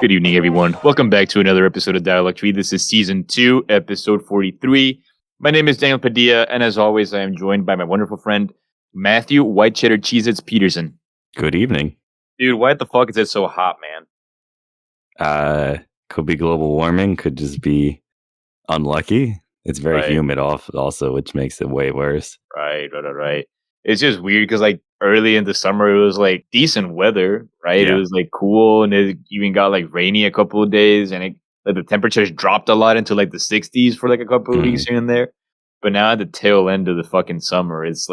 Good evening, everyone. Welcome back to another episode of Dialogue Tree. This is season 2, episode 43. My name is Daniel Padilla, and as always, I am joined by my wonderful friend, Matthew White Cheddar Cheez-Its Peterson. Good evening. Dude, why the fuck is it so hot, man? Could be global warming, could just be unlucky. It's very humid also, which makes it way worse. Right. It's just weird because, like, early in the summer, it was, like, decent weather, right? Yeah. It was, like, cool, and it even got, like, rainy a couple of days, and the temperatures dropped a lot into, like, the 60s for, like, a couple of weeks here and there. But now at the tail end of the fucking summer, it's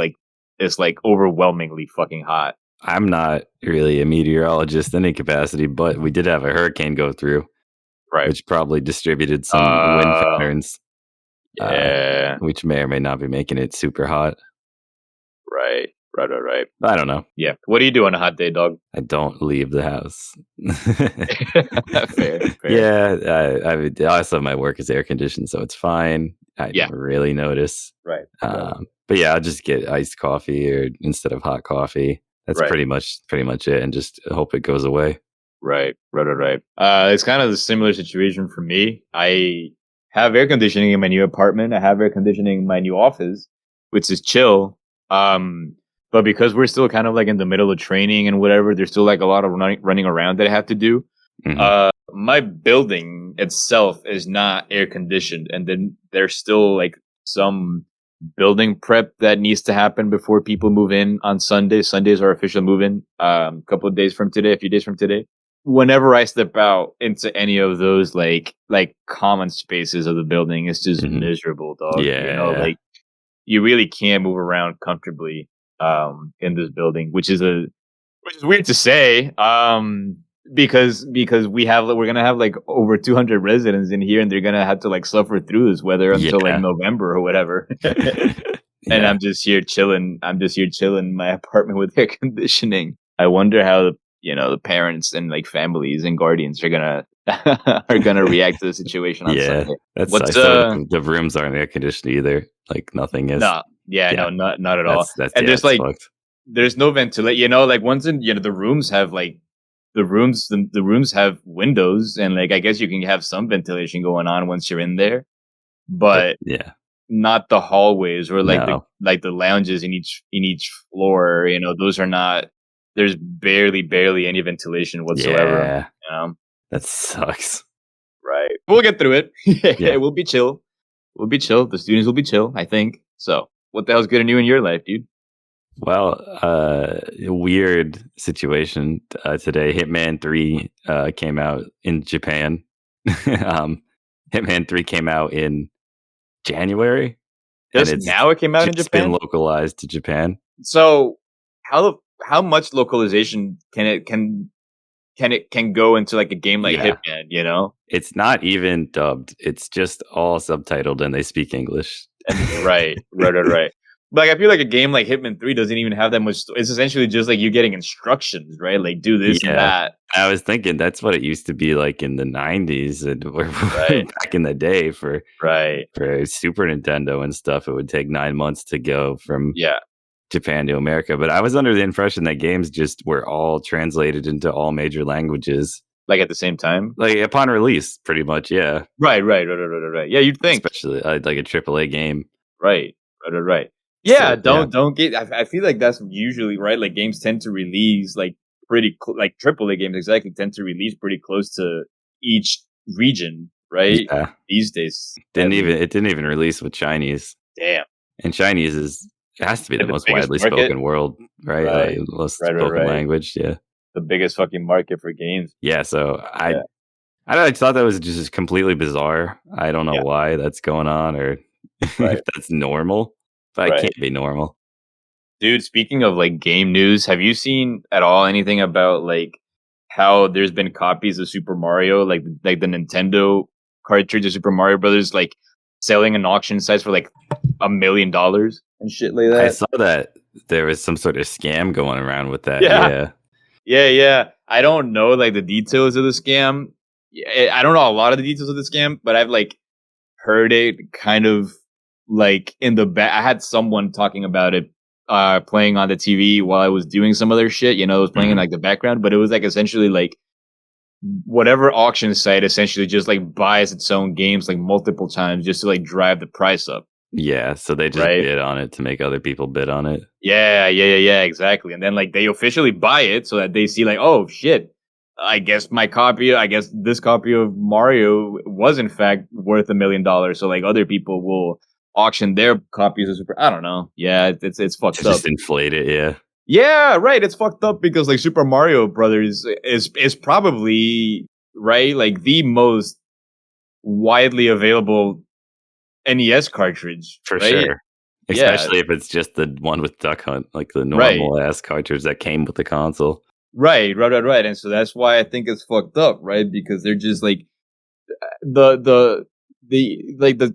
overwhelmingly fucking hot. I'm not really a meteorologist in any capacity, but we did have a hurricane go through, which probably distributed some wind patterns, which may or may not be making it super hot. Right. I don't know. Yeah. What do you do on a hot day, dog? I don't leave the house. Fair. Yeah, I also my work is air conditioned, so it's fine. I don't really notice. Right. But yeah, I'll just get iced coffee or instead of hot coffee. That's pretty much it, and just hope it goes away. Right. It's kind of a similar situation for me. I have air conditioning in my new apartment. I have air conditioning in my new office, which is chill. But because we're still kind of like in the middle of training and whatever, there's still like a lot of running around that I have to do. My building itself is not air conditioned, and then there's still like some building prep that needs to happen before people move in on Sundays. Sundays are official move-in. A couple of days from today, a few days from today. Whenever I step out into any of those like common spaces of the building, it's just miserable, dog. Yeah. You know, like you really can't move around comfortably in this building, which is weird to say. Because we're gonna have like over 200 residents in here, and they're gonna have to like suffer through this weather until like November or whatever. And I'm just here chilling. In my apartment with air conditioning. I wonder how the parents and like families and guardians are gonna react to the situation on Sunday. The rooms aren't air conditioned either. Like nothing is. No, not at all. And there's like fucked. There's no ventilation. Like once in the rooms have like. The rooms have windows, and like I guess you can have some ventilation going on once you're in there, but not the hallways or like the lounges in each floor. Those are not. There's barely any ventilation whatsoever. Yeah, that sucks. Right, we'll get through it. We'll be chill. The students will be chill, I think. So, what the hell's good and new in your life, dude? Well, weird situation today. Hitman 3 came out in Japan. Hitman 3 came out in January. Now it came out in Japan? It's been localized to Japan. So how much localization can it go into like a game like Hitman, It's not even dubbed. It's just all subtitled and they speak English. Right. But like, I feel like a game like Hitman 3 doesn't even have that much. It's essentially just like you getting instructions, right? Like do this and that. I was thinking that's what it used to be like in the 90s and back in the day for Super Nintendo and stuff. It would take 9 months to go from Japan to America. But I was under the impression that games just were all translated into all major languages. Like at the same time? Like upon release, pretty much, yeah. Right. Yeah, you'd think. Especially like a AAA game. Right. Yeah, don't get. I feel like that's usually right. Like games tend to release like pretty like AAA games exactly tend to release pretty close to each region, right? Yeah. These days, it didn't even release with Chinese. Damn. And Chinese has to be the most widely spoken world, right? Like, the most spoken language. Yeah, the biggest fucking market for games. Yeah, so I thought that was just completely bizarre. I don't know why that's going on or if that's normal. But it can't be normal. Dude, speaking of like game news, have you seen at all anything about like how there's been copies of Super Mario, like the Nintendo cartridge of Super Mario Brothers, like selling in auction sites for like $1 million and shit like that? I saw that there was some sort of scam going around with that. Yeah. I don't know like the details of the scam. I don't know a lot of the details of the scam, but I've like heard it kind of like in the back. I had someone talking about it playing on the TV while I was doing some other shit, it was playing in like the background, but it was like essentially like whatever auction site essentially just like buys its own games like multiple times just to like drive the price up. Yeah, so they just Right? bid on it to make other people bid on it. Yeah, exactly. And then like they officially buy it so that they see like, oh shit, I guess this copy of Mario was in fact worth $1 million. So like other people will auction their copies of Super. I don't know. Yeah, it's To fucked up. just inflate it, yeah. Yeah, right. It's fucked up because like Super Mario Brothers is probably right like the most widely available NES cartridge, For right? sure. Yeah, Especially if it's just the one with Duck Hunt, like the right. normal ass cartridge that came with the console. Right. And so that's why I think it's fucked up, right? Because they're just like the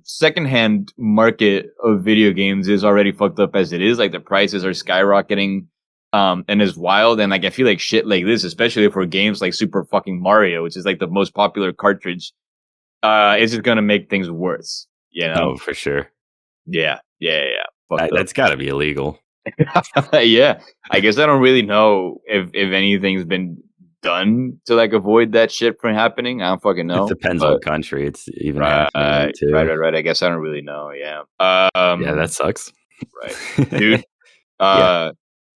secondhand market of video games is already fucked up as it is. Like the prices are skyrocketing, and is wild. And like I feel like shit like this, especially for games like Super fucking Mario, which is like the most popular cartridge, is just gonna make things worse. You know? Oh, for sure. Yeah. Fucked up. That's gotta be illegal. Yeah, I guess I don't really know if anything's been done to like avoid that shit from happening. I don't fucking It know, depends but what country it's even right, happening in too. right. I guess I don't really know. Yeah. Yeah, that sucks. Right, dude. Yeah. Uh,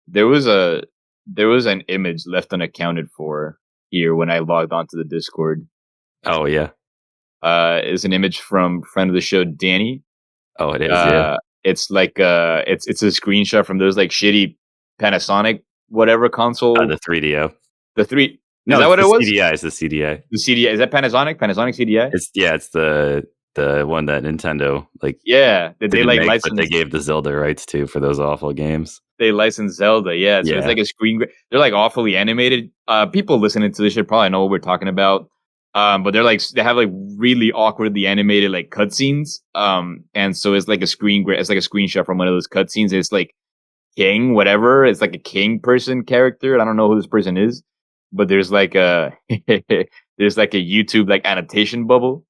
there was a there was an image left unaccounted for here when I logged onto the Discord. Oh, yeah. Is an image from friend of the show Danny. Oh, it is, yeah. It's like it's a screenshot from those like shitty Panasonic whatever console. The 3DO. The three is No, that it's what the it was? CDI, it's the CDI. The CDI is that Panasonic? Panasonic CDI? It's the one that Nintendo, like, Yeah, did they didn't like make, but they license? gave the Zelda rights to for those awful games. They licensed Zelda, yeah. So it's Yeah. like a they're like awfully animated. People listening to this should probably know what we're talking about. But they're like they have like really awkwardly animated like cutscenes. And so it's like it's like a screenshot from one of those cutscenes. It's like king, whatever. It's like a king person character. And I don't know who this person is, but there's like a there's like a YouTube like annotation bubble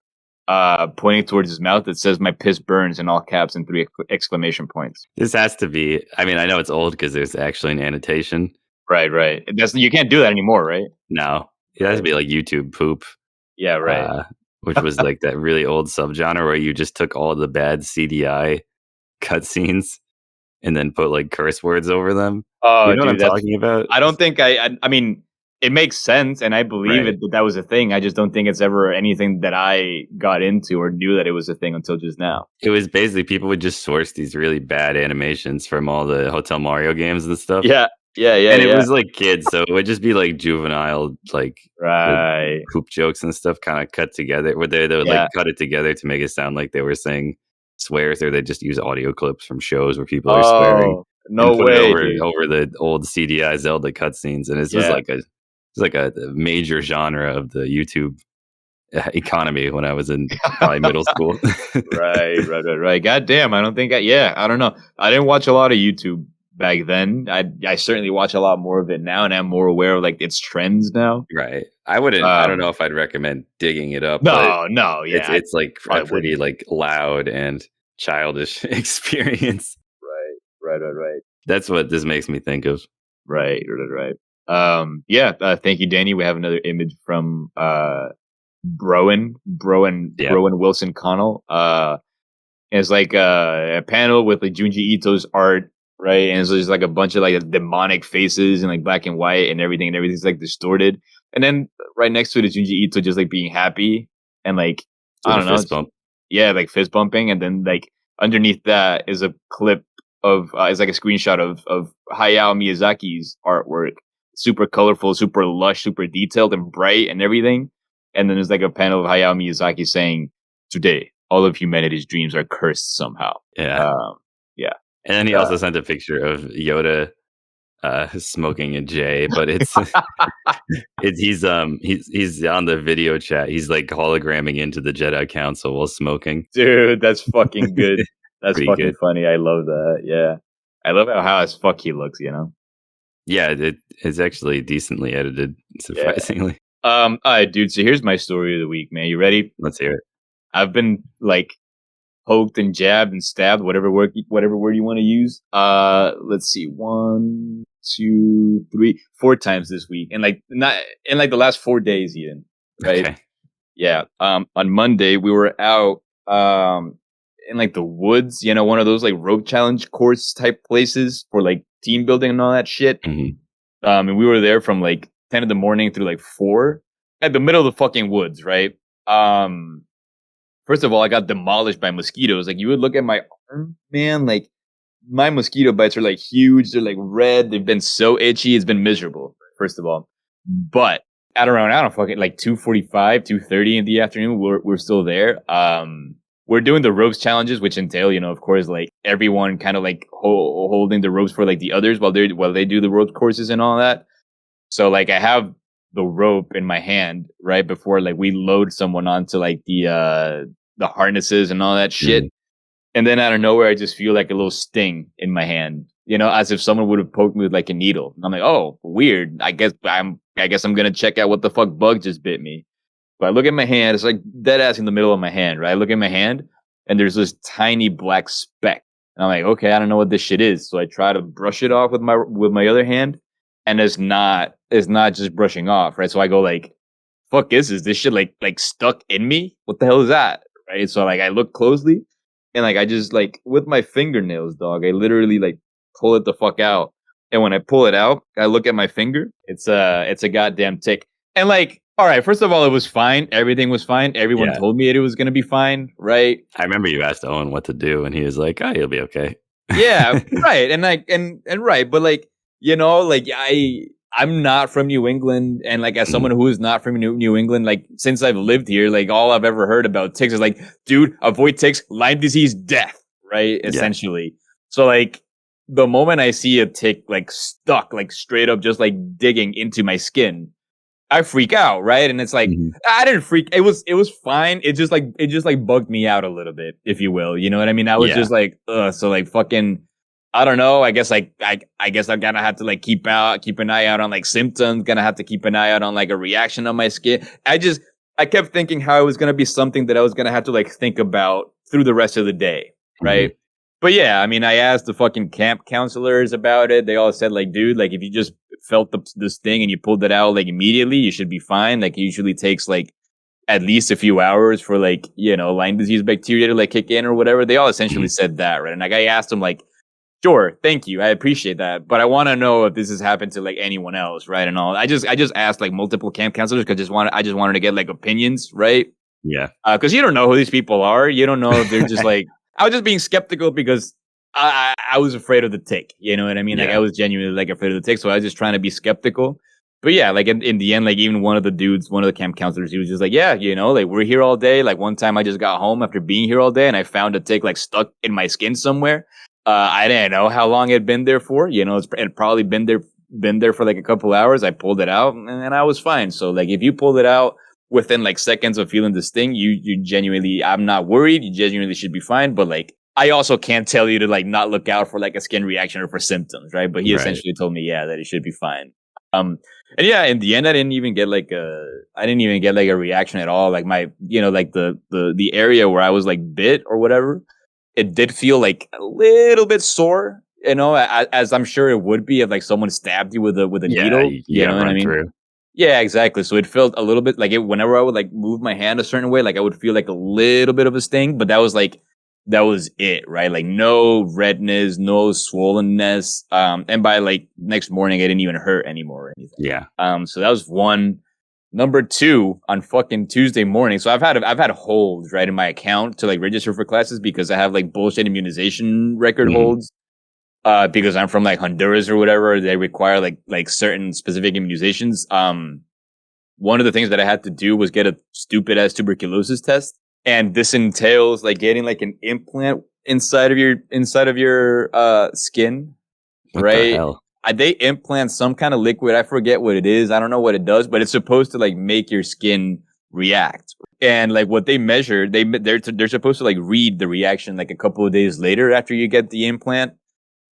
pointing towards his mouth that says "My piss burns" in all caps and three exclamation points. This has to be, I mean, I know it's old because there's actually an annotation. Right. That's you can't do that anymore, right? No, it has to Right. be like YouTube poop, Yeah, right. uh, which was like that really old subgenre where you just took all the bad CDI cutscenes and then put like curse words over them. You Oh, know what I'm dude, that's. talking about? I don't think I mean, it makes sense, and I believe Right. it that was a thing. I just don't think it's ever anything that I got into or knew that it was a thing until just now. It was basically people would just source these really bad animations from all the Hotel Mario games and stuff. And it Yeah. was like kids, so it would just be like juvenile, like the Right. poop jokes and stuff kind of cut together where they would like Yeah. cut it together to make it sound like they were saying swears, or they just use audio clips from shows where people are swearing Oh, and no put it way, dude. over the old CDI Zelda cutscenes. And this was Yeah. like a major genre of the YouTube economy when I was in probably middle school. Right. God damn, I don't think I don't know. I didn't watch a lot of YouTube back then. I certainly watch a lot more of it now and I'm more aware of like its trends now. Right. I don't know if I'd recommend digging it up, but No, yeah. it's like a Probably pretty wouldn't. like loud and childish experience. Right. That's what this makes me think of. Right. Yeah, thank you, Danny. We have another image from Broen Yeah. Wilson Connell. It's like a panel with like Junji Ito's art, right? And so there's like a bunch of like demonic faces and like black and white and everything's like distorted. And then right next to it is Junji Ito just like being happy and like I With a don't know, fist bump. yeah, like fist bumping. And then like underneath that is a clip of it's like a screenshot of Hayao Miyazaki's artwork, super colorful, super lush, super detailed and bright and everything. And then there's like a panel of Hayao Miyazaki saying, "Today, all of humanity's dreams are cursed somehow." Yeah. Yeah. And then he also sent a picture of Yoda smoking a J, but it's he's on the video chat. He's like hologramming into the Jedi Council while smoking. Dude, that's fucking good. That's Pretty fucking good. funny. I love that. Yeah. I love how as fuck he looks, you know? Yeah, it's actually decently edited, Yeah. surprisingly. All right, dude. So here's my story of the week, man. You ready? Let's hear it. I've been like poked and jabbed and stabbed, whatever word you want to use. Let's see, 1, 2, 3, 4 times this week, and like not in like the last 4 days, even. right? Okay. Yeah. On Monday we were out in like the woods, one of those like rope challenge course type places for like team building and all that shit. Mhm. And we were there from like 10 in the morning through like 4 at the middle of the fucking woods, right? Um, First of all, I got demolished by mosquitoes. Like you would look at my arm, man, like my mosquito bites are like huge. They're like red. They've been so itchy. It's been miserable, first of all. But at around, I don't fucking like 2:45, 2:30 in the afternoon, we're still there. We're doing the ropes challenges, which entail, of course, like everyone kind of like holding the ropes for like the others while they do the rope courses and all that. So like I have the rope in my hand right before like we load someone onto like the harnesses and all that shit. Mhm. And then out of nowhere I just feel like a little sting in my hand, as if someone would have poked me with like a needle. And I'm like, "Oh, weird. I guess I'm going to check out what the fuck bug just bit me." But I look at my hand, it's like dead ass in the middle of my hand, right? I look at my hand and there's this tiny black speck. And I'm like, okay, I don't know what this shit is. So I try to brush it off with my other hand, and it's not just brushing off, right? So I go like, fuck is this? This shit like stuck in me? What the hell is that? Right? So like I look closely and like I just like with my fingernails, dog, I literally like pull it the fuck out. And when I pull it out, I look at my finger. It's a goddamn tick. And like, all right, first of all, it was fine. Everything was fine. Everyone Yeah. told me it was gonna be fine, right? I remember you asked Owen what to do, and he was like, "Oh, you'll be okay." Yeah, right. And like and right, but like, like I'm not from New England, and like as Mhm. someone who is not from New England, like since I've lived here, like all I've ever heard about ticks is like, dude, avoid ticks, Lyme disease, death, right? Yeah. Essentially. So like the moment I see a tick like stuck, like straight up just like digging into my skin, I freak out, right? And it's like Mhm. I didn't freak. It was fine. It just like bugged me out a little bit, if you will. You know what I mean? I was Yeah. just like, ugh. So like fucking, I don't know. I guess like I guess I'm gonna have to like keep an eye out on like symptoms. Gonna have to keep an eye out on like a reaction on my skin. I kept thinking how it was gonna be something that I was gonna have to like think about through the rest of the day, right? Mhm. But yeah, I mean, I asked the fucking camp counselors about it. They all said like, dude, like if you just felt this thing and you pulled it out like immediately, you should be fine. Like it usually takes like at least a few hours for like, Lyme disease bacteria to like kick in or whatever. They all essentially Mhm. said that, right? And like I asked them like, sure, thank you. I appreciate that. But I want to know if this has happened to like anyone else, right? And all. I just asked like multiple camp counselors because I just wanted to get like opinions, right? Yeah. Because you don't know who these people are. You don't know if they're just like. I was just being skeptical because I was afraid of the tick. You know what I mean? Like I Yeah. was genuinely like afraid of the tick, so I was just trying to be skeptical. But yeah, like in the end, like even one of the camp counselors, he was just like, yeah, like we're here all day. Like one time I just got home after being here all day and I found a tick like stuck in my skin somewhere. I didn't know how long it had been there for. It probably been there for like a couple hours. I pulled it out and I was fine. So like if you pulled it out within like seconds of feeling this thing, you genuinely, I'm not worried. You genuinely should be fine. But like, I also can't tell you to like not look out for like a skin reaction or for symptoms, right? But he Right. essentially told me, yeah, that it should be fine. And yeah, in the end, I didn't even get like a reaction at all. Like my, like the area where I was like bit or whatever, it did feel like a little bit sore, as I'm sure it would be if like someone stabbed you with a Yeah. needle. You You got know what I run mean? through. Yeah, exactly. So it felt a little bit like it whenever I would like move my hand a certain way, like I would feel like a little bit of a sting, but that was it, right? Like no redness, no swollenness. And by like next morning, it didn't even hurt anymore or anything. Yeah. So that was one. Number two, on fucking Tuesday morning. So I've had holds right in my account to like register for classes because I have like bullshit immunization record Mhm. holds because I'm from like Honduras or whatever, they require like certain specific immunizations. One of the things that I had to do was get a stupid ass tuberculosis test, and this entails like getting like an implant inside of your skin, What the right? hell? They implant some kind of liquid. I forget what it is. I don't know what it does, but it's supposed to like make your skin react. And like what they measure, they're supposed to like read the reaction like a couple of days later after you get the implant.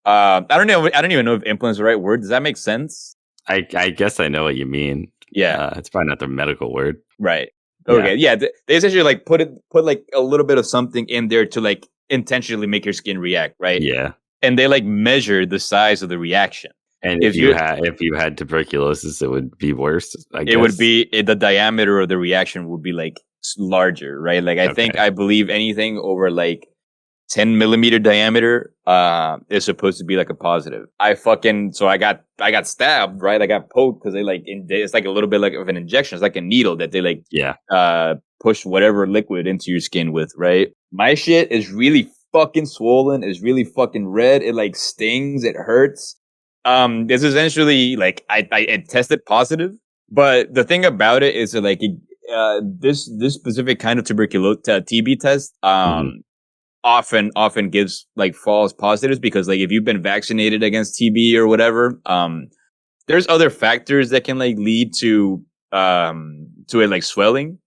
I don't know. I don't even know if implant is the right word. Does that make sense? I guess I know what you mean. Yeah. It's probably not the medical word. Right. Yeah. Okay. Yeah. They essentially like put like a little bit of something in there to like intentionally make your skin react. Right. Yeah. And they like measure the size of the reaction. And if you if you had tuberculosis, it would be worse, I it would guess? be the diameter of the reaction would be like larger, right? Like Okay. I believe anything over like 10 millimeter diameter is supposed to be like a positive. I got stabbed, right? I got poked because they like it's like a little bit like of an injection. It's like a needle that they like Yeah. push whatever liquid into your skin with, right? My shit is really fucking swollen, is really fucking red. It like stings, it hurts. This is essentially like I tested positive, but the thing about it is that like this specific kind of tuberculosis TB test Mhm. often gives like false positives because like if you've been vaccinated against TB or whatever, there's other factors that can like lead to it like swelling.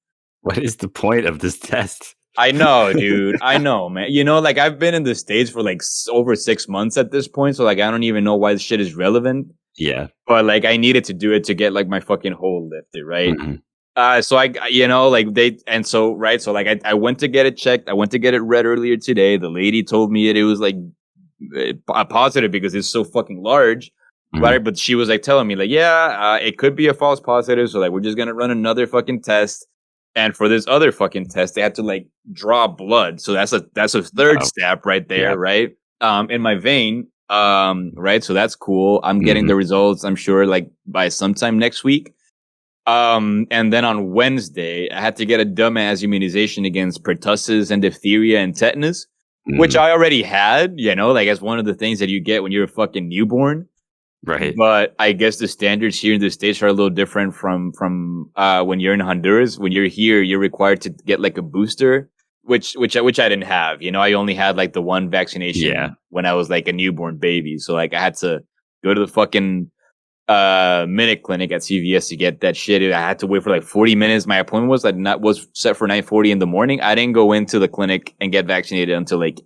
What is the point of this test? I know, dude. I know, man. You know, like I've been in the States for like over 6 months at this point, so like I don't even know why this shit is relevant. Yeah. But like I needed to do it to get like my fucking hole lifted, right? Mhm. So you know, like right. So like I went to get it checked. I went to get it read earlier today. The lady told me it was like a positive because it's so fucking large, Mhm. right? But she was like telling me like, yeah, it could be a false positive. So like, we're just gonna run another fucking test. And for this other fucking test, they had to like draw blood. So that's a third Oh, step right yeah. there, right? In my vein, right. So that's cool. I'm getting Mhm. the results. I'm sure like by sometime next week. And then on Wednesday, I had to get a dumbass immunization against pertussis and diphtheria and tetanus, which Mhm. I already had, you know, like as one of the things that you get when you're a fucking newborn. Right. But I guess the standards here in the States are a little different from when you're in Honduras. When you're here, you're required to get like a booster, which I didn't have. You know, I only had like the one Yeah. vaccination when I was like a newborn baby. So like I had to go to the fucking minute clinic at CVS to get that shit. I had to wait for like 40 minutes. My appointment was set for 9:40 in the morning. I didn't go into the clinic and get vaccinated until like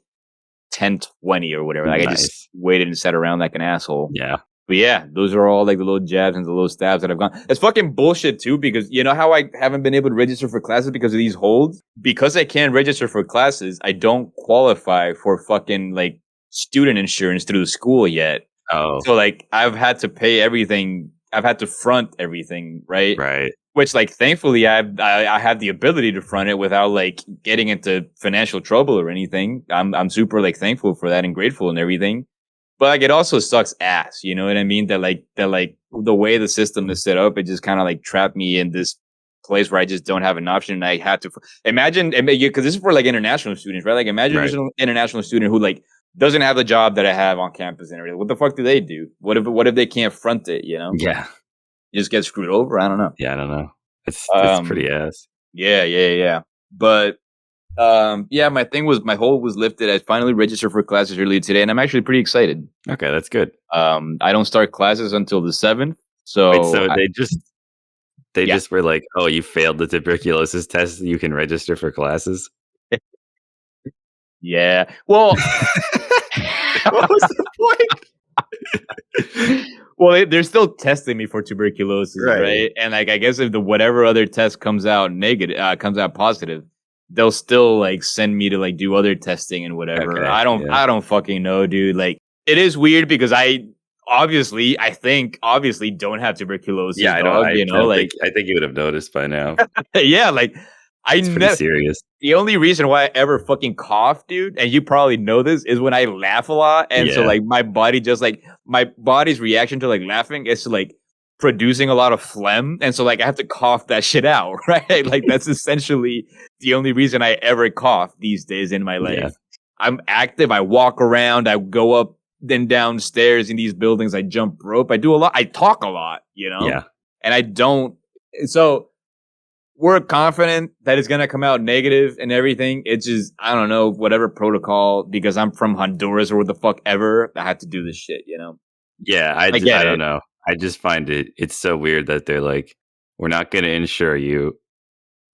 10:20 or whatever. Like I just Nice. waited and sat around like an asshole. Yeah. But yeah, those are all like the little jabs and the little stabs that I've gone. It's fucking bullshit too, because you know how I haven't been able to register for classes because of these holds? Because I can't register for classes, I don't qualify for fucking like student insurance through the school yet. Oh, So like I've had to pay everything. I've had to front everything, right? right. Which like thankfully I have the ability to front it without like getting into financial trouble or anything. I'm super like thankful for that and grateful and everything. But like it also sucks ass, you know what I mean? That the way the system is set up, it just kind of like trapped me in this place where I just don't have an option. And I had to imagine because this is for like international students, right? Like imagine there's Right. an international student who like doesn't have the job that I have on campus and everything. What the fuck do they do? What if they can't front it? You know, Yeah. you just get screwed over. I don't know. Yeah, I don't know. It's Um, pretty ass. yeah. But yeah, my hold was lifted. I finally registered for classes earlier today, and I'm actually pretty excited. Okay, that's good. I don't start classes until the 7th, Wait, so so they yeah, just were like, "Oh, you failed the tuberculosis test, you can register for classes?" yeah. Well, What was the point? well, they're still testing me for tuberculosis, Right. right? And like, I guess if the whatever other test comes out negative, comes out positive, they'll still like send me to like do other testing and whatever. Okay, yeah. I don't fucking know, dude. Like, it is weird because I think obviously don't have tuberculosis, Yeah, dog. You know, like, I think you would have noticed by now. yeah, like I It's pretty never. serious. The only reason why I ever fucking cough, dude, and you probably know this, is when I laugh a lot. And so Yeah. like my body's reaction to like laughing is to like producing a lot of phlegm. And so like I have to cough that shit out, right? Like that's essentially the only reason I ever cough these days in my Yeah. life. I'm active, I walk around, I go up then downstairs in these buildings, I jump rope, I do a lot, I talk a lot, you know? Yeah. And I don't so we're confident that it's gonna come out negative and everything. It's just I don't know whatever protocol because I'm from Honduras or what the fuck ever. I had to do this shit, you know. Yeah, I get I don't it. know. I just find it's so weird that they're like, "We're not gonna insure you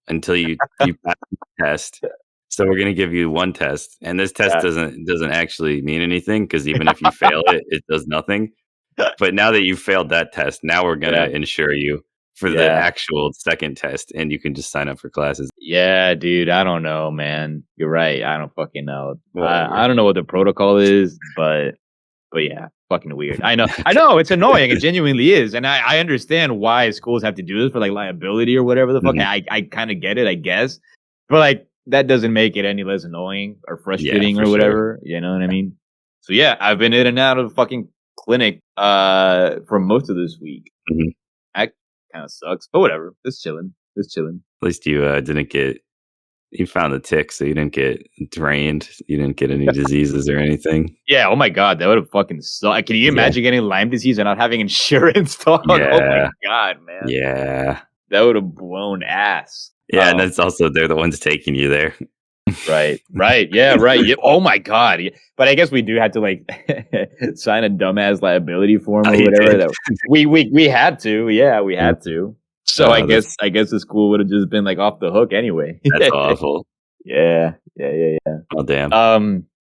until you pass the test. So we're gonna give you one test, and this test Yeah, doesn't actually mean anything because even if you fail it, it does nothing. But now that you failed that test, now we're gonna yeah, insure you for the yeah, actual second test, and you can just sign up for classes. yeah, dude. I don't know, man. You're right. I don't fucking know. I Whatever. don't know what the protocol is, but But yeah, fucking weird. I know, it's annoying. It genuinely is, and I understand why schools have to do this for like liability or whatever the fuck. I kind of get it, I guess, but like that doesn't make it any less annoying or Yeah, frustrating for or sure. whatever. You know what I mean? So yeah, I've been in and out of the fucking clinic for most of this week. Mhm. That kind of sucks, but whatever. Just chilling. Just chilling. At least you didn't get you found the tick, so you didn't get drained. You didn't get any diseases or anything. Yeah. Oh my god, that would have fucking sucked. Can you Yeah. imagine getting Lyme disease and not having insurance, dog? Yeah. Oh my god, man. Yeah. That would have blown ass. Yeah, and that's also they're the ones taking you there. Right. Yeah. Right. Yeah. Oh my god. Yeah. But I guess we do have to like sign a dumbass liability form or You whatever. did? That we had to. Yeah, we had to. So I That's guess the school would have just been like off the hook anyway. awful. Yeah. Oh, damn.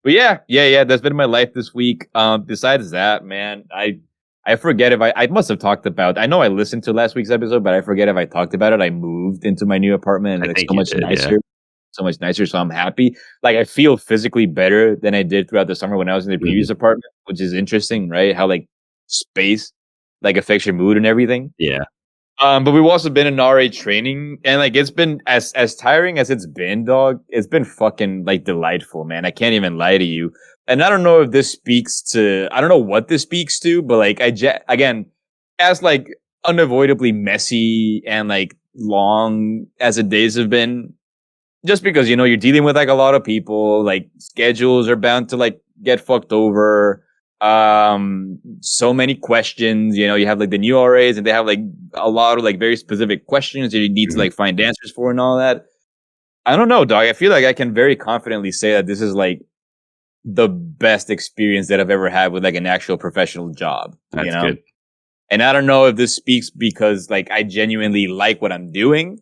But yeah. That's been my life this week. Besides that, man, I forget if I must have talked about. I know I listened to last week's episode, but I forget if I talked about it. I moved into my new apartment and I it's think so you much did, nicer. yeah. So much nicer. So I'm happy. Like I feel physically better than I did throughout the summer when I was in the previous apartment, which is interesting, right? How like space like affects your mood and everything. Yeah. But we've also been in RA training, and like it's been as tiring as it's been, dog. It's been fucking like delightful, man. I can't even lie to you. And I don't know if this speaks to, I don't know what this speaks to, but like again, as like unavoidably messy and like long as the days have been, just because you know you're dealing with like a lot of people, like schedules are bound to like get fucked over. So many questions, you know, you have like the new RAs and they have like a lot of like very specific questions that you need to like find answers for and all that. I don't know, dog. I feel like I can very confidently say that this is like the best experience that I've ever had with like an actual professional job. That's you know? good. And I don't know if this speaks because like I genuinely like what I'm doing,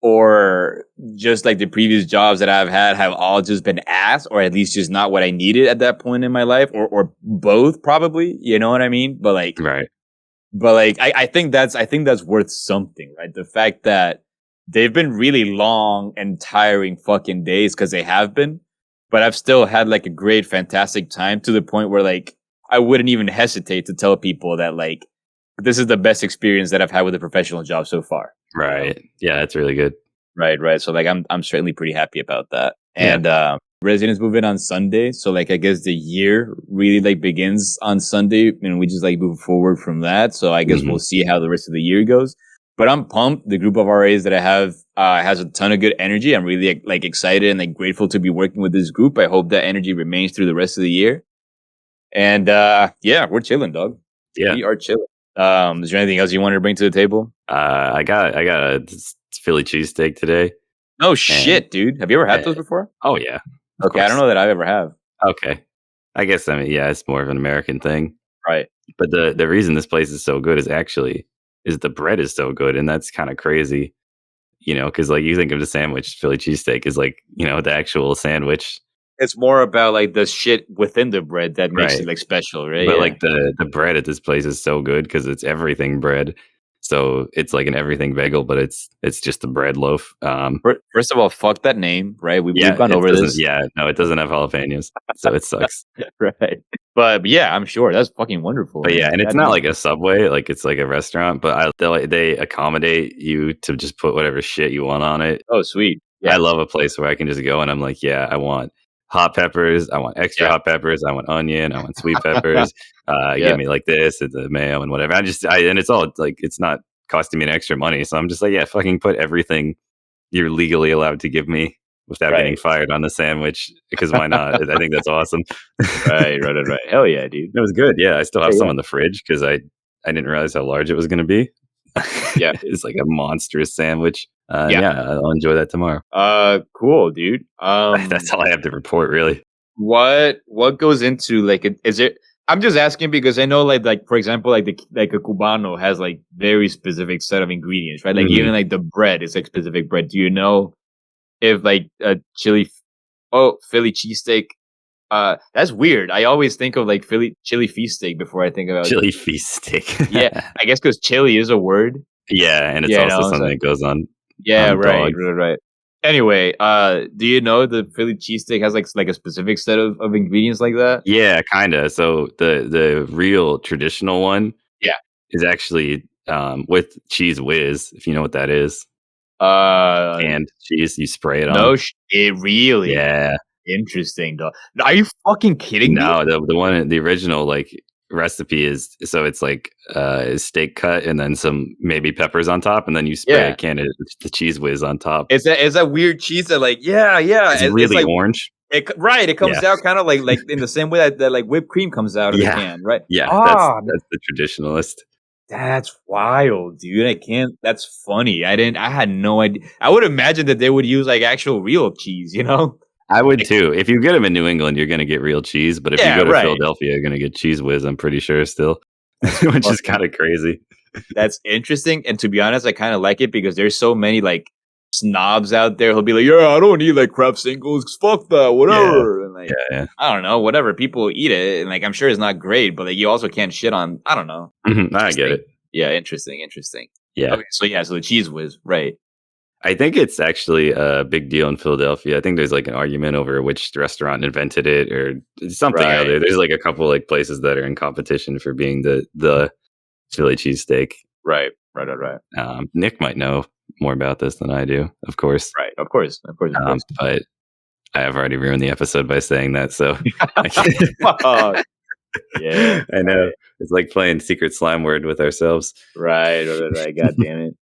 or just like the previous jobs that I've had have all just been ass, or at least just not what I needed at that point in my life, or both probably, you know what I mean? Right. But like, I think that's worth something, right? The fact that they've been really long and tiring fucking days, cause they have been, but I've still had like a great, fantastic time to the point where like, I wouldn't even hesitate to tell people that like, this is the best experience that I've had with a professional job so far. Right. Yeah, that's really good. Right. So like I'm certainly pretty happy about that. Yeah. And residents move in on Sunday. So like I guess the year really like begins on Sunday and we just like move forward from that. So I guess we'll see how the rest of the year goes. But I'm pumped. The group of RAs that I have has a ton of good energy. I'm really like excited and like grateful to be working with this group. I hope that energy remains through the rest of the year. And yeah, we're chilling, dog. Yeah. We are chilling. Is there anything else you wanted to bring to the table? I got a Philly cheesesteak today. Oh shit, dude! Have you ever had those before? Oh yeah. Okay, I don't know that I ever have. Okay, I guess yeah, it's more of an American thing, right? But the reason this place is so good is the bread is so good, and that's kind of crazy, you know, because like you think of the sandwich, Philly cheesesteak is like, you know, the actual sandwich. It's more about like the shit within the bread that makes it like special, right? But like the bread at this place is so good because it's everything bread. So it's like an everything bagel, but it's just a bread loaf. First of all, fuck that name, right? We've gone over this. Yeah, no, it doesn't have jalapenos, so it sucks. Right. But yeah, I'm sure that's fucking wonderful. But yeah, and it's not like a Subway, like it's like a restaurant. But they accommodate you to just put whatever shit you want on it. Oh, sweet. Yeah. I love a place where I can just go and I'm like, yeah, I want hot peppers, I want extra hot peppers, I want onion, I want sweet peppers. Give me like this and the mayo and whatever. And it's all like, it's not costing me an extra money. So I'm just like, yeah, fucking put everything you're legally allowed to give me without getting fired on the sandwich, because why not? I think that's awesome. Right. Hell yeah, dude. It was good. Yeah, I still have some in the fridge because I didn't realize how large it was going to be. Yeah, it's like a monstrous sandwich. Yeah, I'll enjoy that tomorrow. Cool, dude. That's all I have to report, really. What goes into like is it? I'm just asking because I know like for example like a Cubano has like very specific set of ingredients, right? Like even like the bread is like specific bread. Do you know if like a Philly cheesesteak? That's weird. I always think of like chili feast steak before I think about chili feast steak. Yeah, I guess because chili is a word. Yeah, and it's also something that goes on. Yeah, right. Anyway, do you know the Philly cheesesteak has like a specific set of ingredients like that? Yeah, kinda. So the real traditional one Yeah. is actually with cheese whiz, if you know what that is. Uh, Canned cheese you spray it on. no, it really Yeah. interesting. Though. Are you fucking kidding me? No, the original like recipe is so it's like steak cut and then some maybe peppers on top, and then you spray a Yeah. can of the cheese whiz on top. It's that weird cheese that like yeah, It's it's really like orange. it Yeah. comes out kind of like in the same way that like whipped cream comes out of the Yeah. can, right? Yeah, Ah, that's the traditionalist. that's wild, dude. I can't. That's funny. I had no idea. I would imagine that they would use like actual real cheese, you know? I would Like, too. If you get them in New England, you're gonna get real cheese, but if you yeah, go to right. Philadelphia, you're gonna get cheese whiz, I'm pretty sure still, That's which is fucking kinda crazy. That's interesting, and to be honest, I kinda like it because there's so many, like, snobs out there who'll be like, "Yeah, I don't eat, like, Kraft singles, fuck that, Yeah. whatever," and, like, Yeah, yeah. I don't know, whatever, people eat it, and, like, I'm sure it's not great, but, like, you also can't shit on I don't know. Mhm, I get Interesting. it. Yeah, interesting. Yeah. Okay, so, yeah, so the Cheese Whiz, right. I think it's actually a big deal in Philadelphia. I think there's, like, an argument over which restaurant invented it or something or Right, other. There's, like, a couple, like, places that are in competition for being the Philly cheesesteak. right. Nick might know more about this than I do, of course. Right, of course. But I have already ruined the episode by saying that, so I can't Fuck. Yeah, I know. right. It's like playing secret slime word with ourselves. Right, god damn it.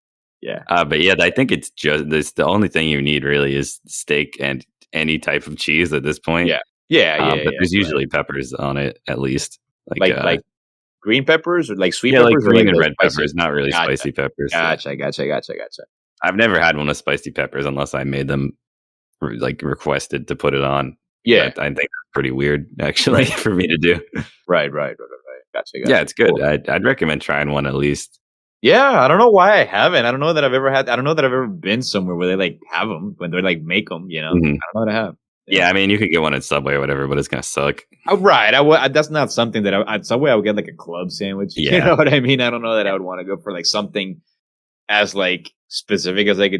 Yeah. But yeah, I think it's just this the only thing you need really is steak and any type of cheese at this point. Yeah. Yeah, But there's right. usually peppers on it at least. Like green peppers or like sweet Yeah, like peppers or green like and the red spicy? peppers, not really Gotcha. spicy peppers. Yeah. Gotcha. I've never had one with spicy peppers unless I made them like requested to put it on. Yeah. That I think that's pretty weird actually Right. for me to do. Right. Yeah, Gotcha. it's good. Cool. I'd recommend trying one at least. Yeah, I don't know why I haven't. I don't know that I've ever had I don't know that I've ever been somewhere where they, like, have them when they're, like, make them. You know? Mhm. I don't know that I have. Yeah. Yeah, I mean, you could get one at Subway or whatever, but it's gonna suck. Oh, right, that's not something that at Subway, I would get, like, a club sandwich. You Yeah. know what I mean? I don't know that I would wanna go for, like, something as, like, specific as, like, a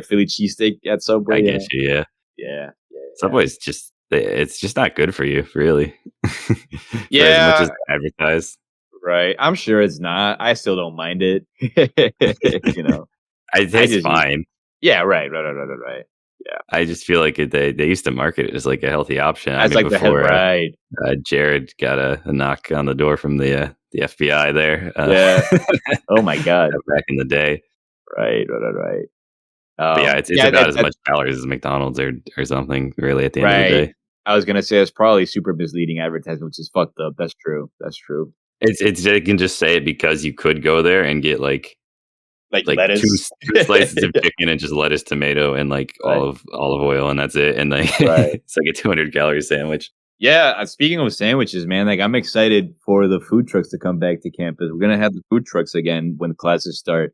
Philly cheesesteak at I Subway, you get know? you, yeah. Yeah. Subway's just it's just not good for you, really, for as much Yeah, as they advertise. right. I'm sure it's not. I still don't mind it. You know? It I tastes just use fine. Yeah, right. Yeah. I just feel like they used to market it as, like, a healthy option. I As, mean, like, the head before, right. Jared got a knock on the door from the FBI there, Yeah. Oh my god. back in the day. Right. But, yeah, it's Yeah, about as much calories as McDonald's or something, really, at the end of the right. day. I was gonna say it's probably super misleading advertisement, which is fucked up. That's true. It's they can just say it because you could go there and get, Like like lettuce. 2 slices of chicken and just lettuce, tomato, and, like, Right. olive oil, and that's it, and, like, Right. it's like a 200-calorie sandwich. Yeah, speaking of sandwiches, man, like, I'm excited for the food trucks to come back to campus. We're gonna have the food trucks again when classes start,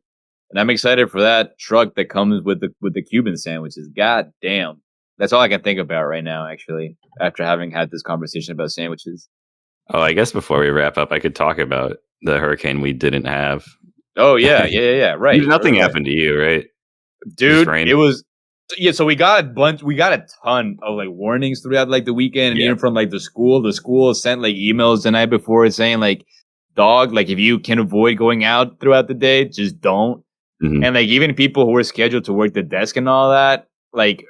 and I'm excited for that truck that comes with the Cuban sandwiches. God damn. That's all I can think about right now, actually, after having had this conversation about sandwiches. Oh, I guess before we wrap up, I could talk about the hurricane we didn't have. Oh, yeah, Nothing right. happened to you, right? Just Dude, rain? it was yeah, so we got a ton of, like, warnings throughout, like, the weekend, and Yeah. even from, like, the school. The school sent, like, emails the night before saying, like, "Dog, like, if you can avoid going out throughout the day, just don't." Mhm. And, like, even people who were scheduled to work the desk and all that, like,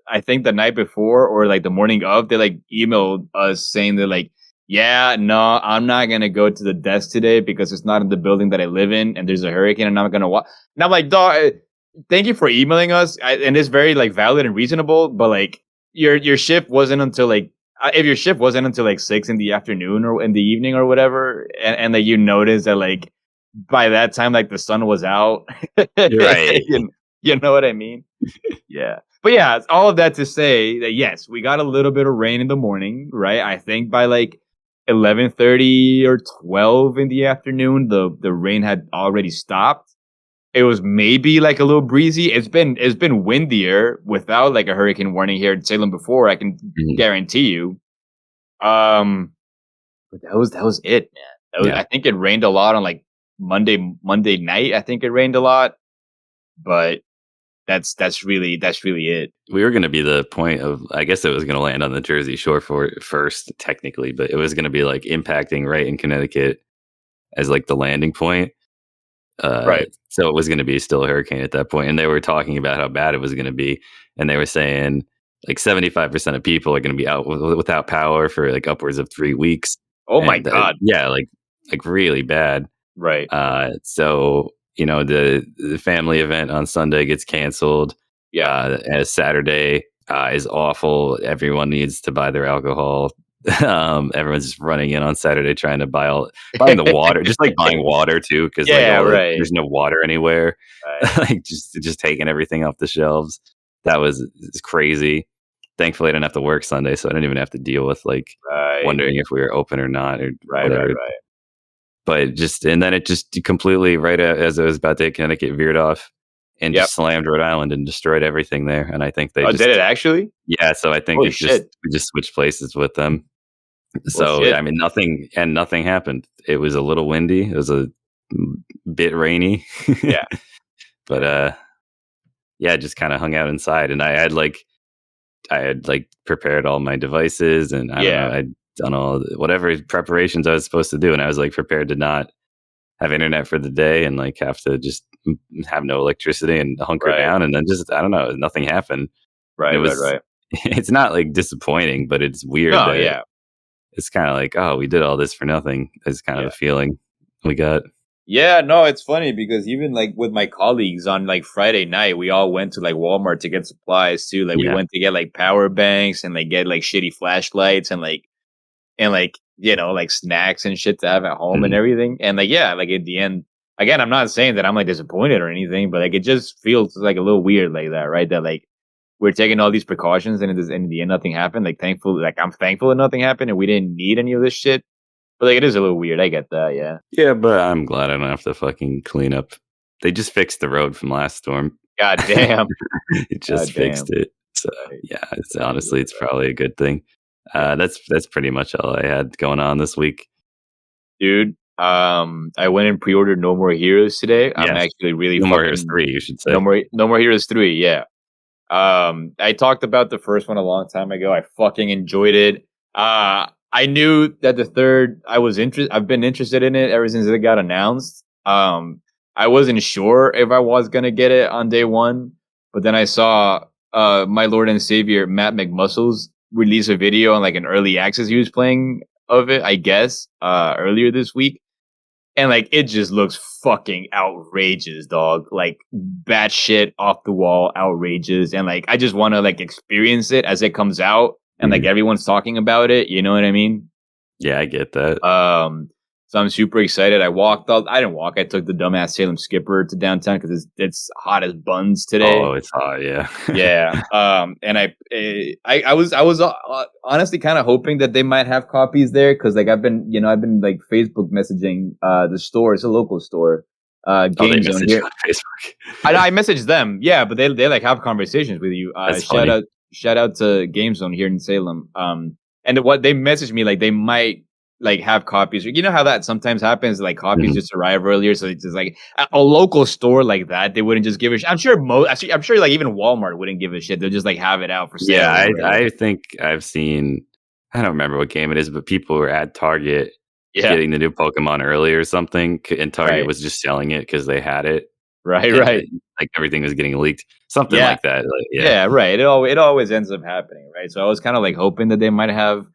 I think the night before or, like, the morning of, they, like, emailed us saying that, like, "Yeah, no, I'm not gonna go to the desk today because it's not in the building that I live in, and there's a hurricane, and I'm not gonna walk." And I'm like, "Dog, thank you for emailing us, and it's very like valid and reasonable. But like your shift wasn't until like if your shift wasn't until like 6 in the afternoon or in the evening or whatever, and like you notice that like by that time like the sun was out, You're right. you, you know what I mean? Yeah, but yeah, all of that to say that yes, we got a little bit of rain in the morning, right? I think by like 11:30 or 12 in the afternoon, the rain had already stopped. It was maybe like a little breezy. It's been windier without like a hurricane warning here in Salem before. I can Mhm. guarantee you. Um, but that was it, man. Yeah. I think it rained a lot on like Monday night. I think it rained a lot, but that's really it. We were going to be the point of, I guess it was going to land on the Jersey Shore for first, technically, but it was going to be like impacting right in Connecticut as like the landing point. So it was going to be still a hurricane at that point, and they were talking about how bad it was going to be, and they were saying like 75% of people are going to be out without power for like upwards of 3 weeks. Oh my And god! yeah, like really bad. Right. So the family event on Sunday gets canceled. Yeah. As Saturday is awful. Everyone needs to buy their alcohol. Everyone's just running in on Saturday trying to buying the water, just like buying water too, because like there's no water anywhere. Right. Like just taking everything off the shelves. That was crazy. Thankfully, I didn't have to work Sunday, so I didn't even have to deal with like wondering if we were open or not or whatever. Right. But and then it just completely, right as I was about to hit Connecticut, veered off and just slammed Rhode Island and destroyed everything there. And I think they did it actually? Yeah, so I think we just switched places with them. So I mean, nothing happened. It was a little windy. It was a bit rainy. Yeah. But yeah, just kind of hung out inside, and I had prepared all my devices, and I don't know, I'd done all whatever preparations I was supposed to do, and I was like prepared to not have internet for the day and like have to just have no electricity and hunker down, and then just I don't know, nothing happened. Right. It's not like disappointing, but it's weird. It's kind of like, oh, we did all this for nothing. It's kind of the feeling we got. Yeah, no, it's funny because even like with my colleagues on like Friday night, we all went to like Walmart to get supplies too. Like we went to get like power banks and like get like shitty flashlights and like like snacks and shit to have at home and everything. And like like at the end, again, I'm not saying that I'm like disappointed or anything, but like it just feels like a little weird like that, right? That like we're taking all these precautions and in the end nothing happened. Like I'm thankful that nothing happened and we didn't need any of this shit. But like it is a little weird. I get that, yeah. Yeah, but I'm glad I don't have to fucking clean up. They just fixed the road from last storm. God damn. It just fixed it. So yeah, it's probably a good thing. That's pretty much all I had going on this week. Dude, I went and pre-ordered No More Heroes today. I'm actually really No More Heroes 3, you should say. No More Heroes 3, yeah. I talked about the first one a long time ago. I fucking enjoyed it. I knew that the third, I've been interested in it ever since it got announced. I wasn't sure if I was gonna get it on day one, but then I saw my Lord and Savior Matt McMuscles release a video on like an early access he was playing of it, I guess, earlier this week. And like it just looks fucking outrageous, dog. Like batshit off the wall outrageous. And like I just want to like experience it as it comes out. And like everyone's talking about it, you know what I mean? Yeah, I get that. So I'm super excited. I didn't walk. I took the dumbass Salem Skipper to downtown because it's hot as buns today. Oh, it's hot, yeah. Yeah. And I was honestly kind of hoping that they might have copies there because like I've been like Facebook messaging the store. It's a local store. Game Zone here. On Facebook. I messaged them, yeah, but they like have conversations with you. Shout out to Game Zone here in Salem. And what they messaged me, like they might like have copies. You know how that sometimes happens, like copies just arrive earlier. So it's just like a local store like that, they wouldn't just give a shit. I'm sure like even Walmart wouldn't give a shit. They'll just like have it out for sale. Yeah, I think I've seen, I don't remember what game it is, but people were at Target getting the new Pokemon early or something, and Target was just selling it because they had it. Right. Like everything was getting leaked, something like that. Like, yeah, right. It always ends up happening, right? So I was kind of like hoping that they might have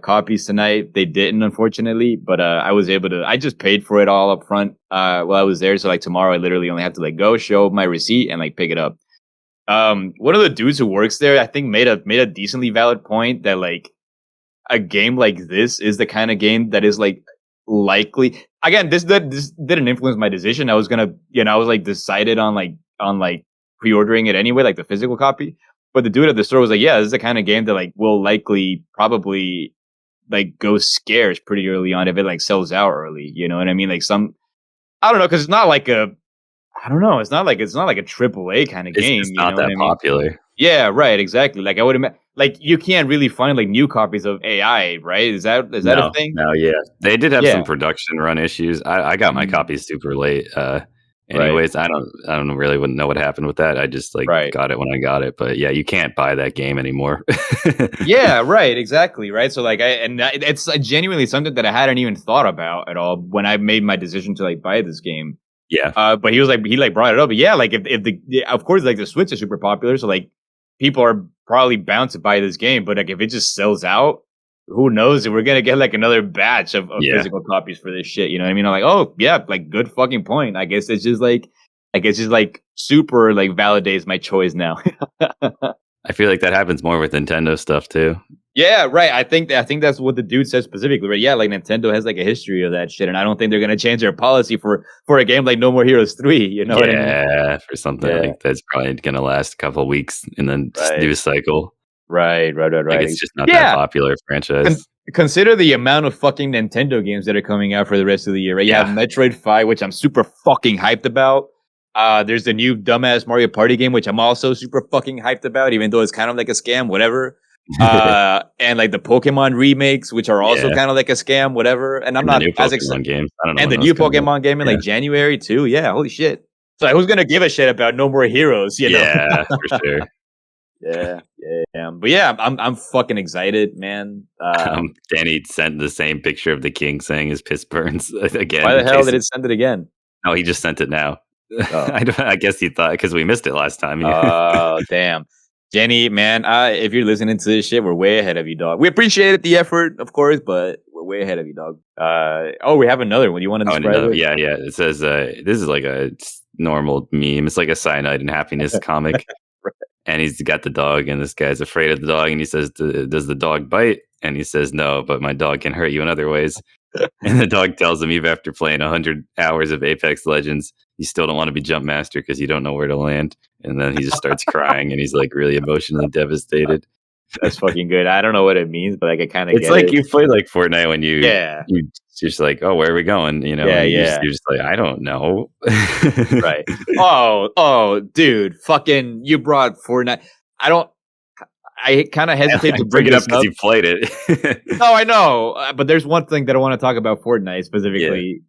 copies tonight. They didn't, unfortunately, but I was able to. I just paid for it all up front while I was there. So like tomorrow, I literally only have to like go show my receipt and like pick it up. One of the dudes who works there, I think, made a decently valid point that like a game like this is the kind of game that is like likely. Again, this didn't influence my decision. I was gonna, I was like decided on pre-ordering it anyway, like the physical copy. But the dude at the store was like, yeah, this is the kind of game that like will likely probably like go scarce pretty early on if it like sells out early. You know what I mean? Like I don't know, because it's not like it's not like a AAA kind of game. It's not that popular. Yeah, right, exactly. Like I would imagine, like you can't really find like new copies of AI, right? Is that a thing? No, yeah, they did have some production run issues. I got my copies super late. anyways. I don't really know what happened with that. I just like got it when I got it. But yeah, you can't buy that game anymore. Yeah, right, exactly, right. So like it's genuinely something that I hadn't even thought about at all when I made my decision to like buy this game. Yeah. But he like brought it up. But yeah, like if of course like the Switch is super popular, so like people are probably bound to buy this game. But like if it just sells out, who knows if we're gonna get like another batch of physical copies for this shit. You know what I mean? I'm like, oh yeah, like good fucking point. I guess it's just like super like validates my choice now. I feel like that happens more with Nintendo stuff too. Yeah, right. I think that's what the dude said specifically, right? Yeah, like Nintendo has like a history of that shit, and I don't think they're gonna change their policy for a game like No More Heroes 3. You know what I mean? Yeah, for something like that's probably gonna last a couple of weeks and then news cycle. Right. Like it's just not that popular franchise. Consider the amount of fucking Nintendo games that are coming out for the rest of the year, right? You have Metroid 5, which I'm super fucking hyped about. There's the new dumbass Mario Party game, which I'm also super fucking hyped about, even though it's kind of like a scam, whatever. And like the Pokemon remakes, which are also kind of like a scam, whatever. And I'm not as excited. And the new Pokemon game in like January too. Yeah, holy shit. So who's gonna give a shit about No More Heroes? You know? Yeah, for sure. Yeah. But yeah, I'm fucking excited, man. Danny sent the same picture of the king saying his piss burns again. Why the hell did it send it again? No, he just sent it now. Oh. I guess he thought because we missed it last time. Oh, damn. Jenny, man, if you're listening to this shit, we're way ahead of you, dog. We appreciated the effort, of course, but we're way ahead of you, dog. We have another one. You want to describe it? Yeah. It says, this is like a normal meme. It's like a cyanide and happiness comic. Right. And he's got the dog, and this guy's afraid of the dog, and he says, does the dog bite? And he says, no, but my dog can hurt you in other ways. And the dog tells him, even after playing 100 hours of Apex Legends, you still don't want to be Jump Master because you don't know where to land. And then he just starts crying, and he's like really emotionally devastated. That's fucking good. I don't know what it means, but like I kind of it's like you play like Fortnite when you just like, oh, where are we going? You know, you're just like, I don't know. Right. Oh, dude, fucking you brought Fortnite. I kind of hesitate to bring it up because you played it. No, I know, but there's one thing that I want to talk about Fortnite specifically,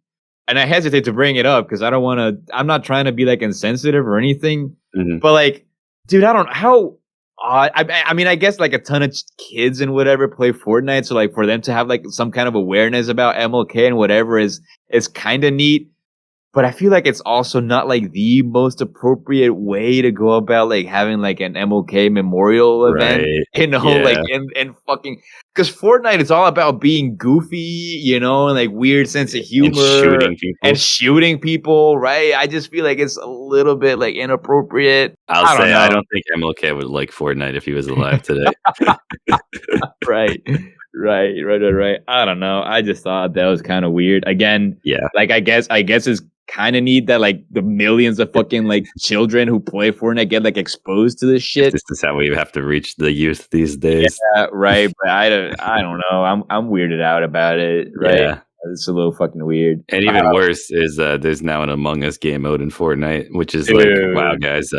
and I hesitate to bring it up because I don't want to. I'm not trying to be like insensitive or anything, but like, dude, I don't how. I mean, I guess like a ton of kids and whatever play Fortnite, so like for them to have like some kind of awareness about MLK and whatever is kind of neat. But I feel like it's also not like the most appropriate way to go about like having like an MLK memorial event, you know, like and fucking because Fortnite is all about being goofy, you know, and like weird sense of humor and shooting people, right? I just feel like it's a little bit like inappropriate. I don't think MLK would like Fortnite if he was alive today. Right. I don't know. I just thought that was kind of weird. Again, like I guess it's kind of neat that like the millions of fucking like children who play Fortnite get like exposed to this shit. This is how we have to reach the youth these days. Yeah, right. But I don't know. I'm weirded out about it. Right. Yeah. It's a little fucking weird. And even worse is there's now an Among Us game mode in Fortnite, which is like, wow, guys,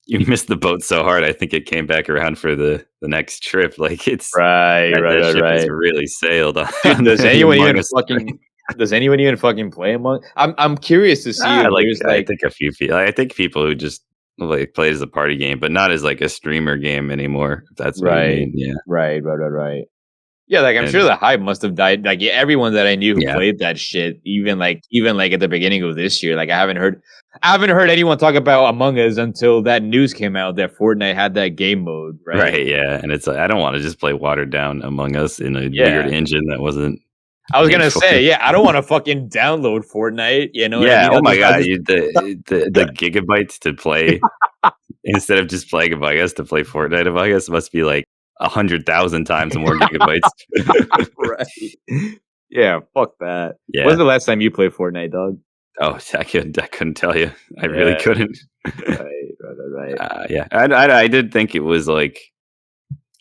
you missed the boat so hard. I think it came back around for the next trip. Like it's right. It's really sailed on. Dude, does anyone even fucking play Among? I'm curious to see. I think a few people. I think people who just like play as a party game, but not as like a streamer game anymore. If that's what you mean. Yeah. Right. Yeah, like I'm sure the hype must have died. Like everyone that I knew who played that shit, even like at the beginning of this year, like I haven't heard anyone talk about Among Us until that news came out that Fortnite had that game mode, right? Right, yeah. And it's like I don't want to just play watered down Among Us in a weird engine that wasn't. I was gonna say, I don't want to fucking download Fortnite, you know? Yeah. I mean? Oh my god, the gigabytes to play instead of just playing Among Us to play Fortnite Among Us must be like 100,000 times more gigabytes. Right. Yeah, fuck that. Yeah. When's the last time you played Fortnite, dog? Oh, I couldn't tell you. I really couldn't. Right. I did think it was like,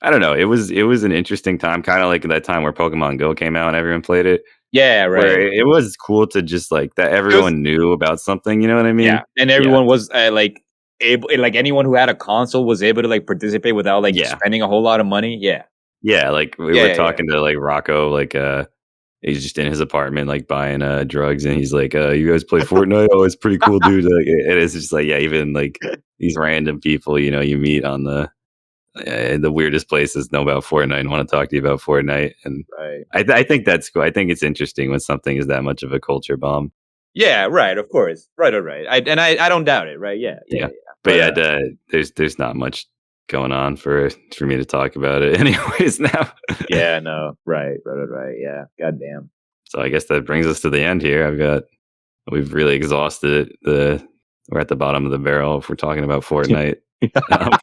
I don't know. It was an interesting time, kind of like that time where Pokemon Go came out and everyone played it. Yeah, right. Where it was cool to just like that everyone knew about something. You know what I mean? Yeah, and everyone was like able, like anyone who had a console was able to like participate without like spending a whole lot of money. Yeah. Yeah, like we were talking to like Rocco, like he's just in his apartment, like buying drugs, and he's like, "You guys play Fortnite? Oh, it's pretty cool, dude." Like, it is just like, yeah, even like these random people, you meet on the weirdest places know about Fortnite and want to talk to you about Fortnite, and Right. I think that's cool. I think it's interesting when something is that much of a culture bomb. Yeah, right, of course. Right, right. I don't doubt it, right? Yeah, yeah, Yeah, yeah. but But, yeah, there's not much going on for me to talk about it, anyways. Now, yeah, no, right, yeah. Goddamn. so I guess that brings us to the end here. We've really exhausted it. We're at the bottom of the barrel if we're talking about Fortnite. Um,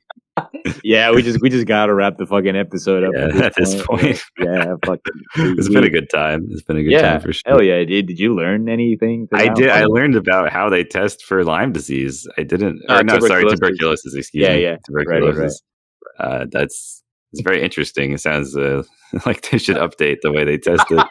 Yeah, we just gotta wrap the fucking episode up yeah, at this point, Yeah, fucking it's been a good time. It's been a good time yeah, for sure. hell yeah. Did you learn anything I now did. I from learned about how they test for Lyme disease. I didn't, or no, sorry, tuberculosis? tuberculosis. Excuse Yeah, me, yeah. Right. tuberculosis. That's it's very interesting. It sounds like they should update the way they test it.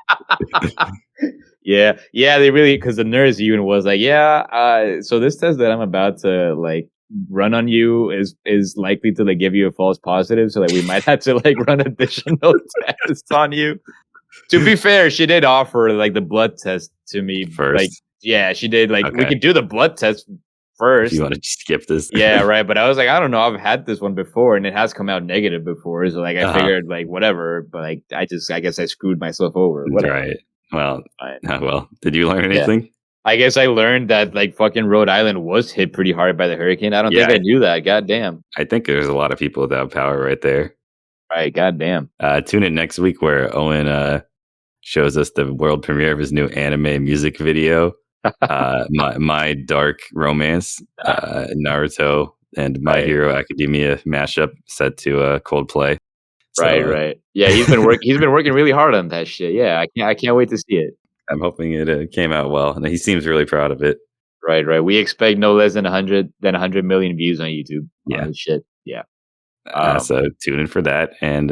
Yeah, they really because the nurse even was like, yeah, so this test that I'm about to like run on you is likely to like give you a false positive, so like we might have to like run additional tests on you. To be fair, she did offer like the blood test to me. Like, First, yeah, she did. Like, we okay. could do the blood test If first. you want to skip this, Yeah, right. But I was like, I don't know. I've had this one before, and it has come out negative before. So like, I figured like whatever. But like, I guess I screwed myself over. Whatever. Right. Well, Fine. well. Did you learn anything? Yeah. I guess I learned that like fucking Rhode Island was hit pretty hard by the hurricane. I don't think I knew that. God damn. I think there's a lot of people without power right there. Right. God damn. Tune in next week where Owen shows us the world premiere of his new anime music video, my Dark Romance, Naruto and My Hero Academia mashup set to Coldplay. So, right. Yeah, he's been working really hard on that shit. Yeah, I can't wait to see it. I'm hoping it came out well, and he seems really proud of it. Right. We expect no less than 100 million views on YouTube. Yeah, on this shit. Yeah. So tune in for that, and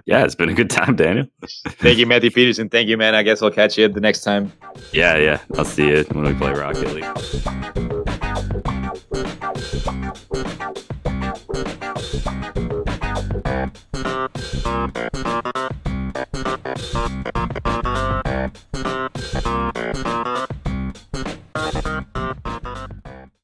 yeah, it's been a good time, Daniel. Thank you, Matthew Peterson. Thank you, man. I guess I'll catch you the next time. Yeah. I'll see you when we play Rocket League.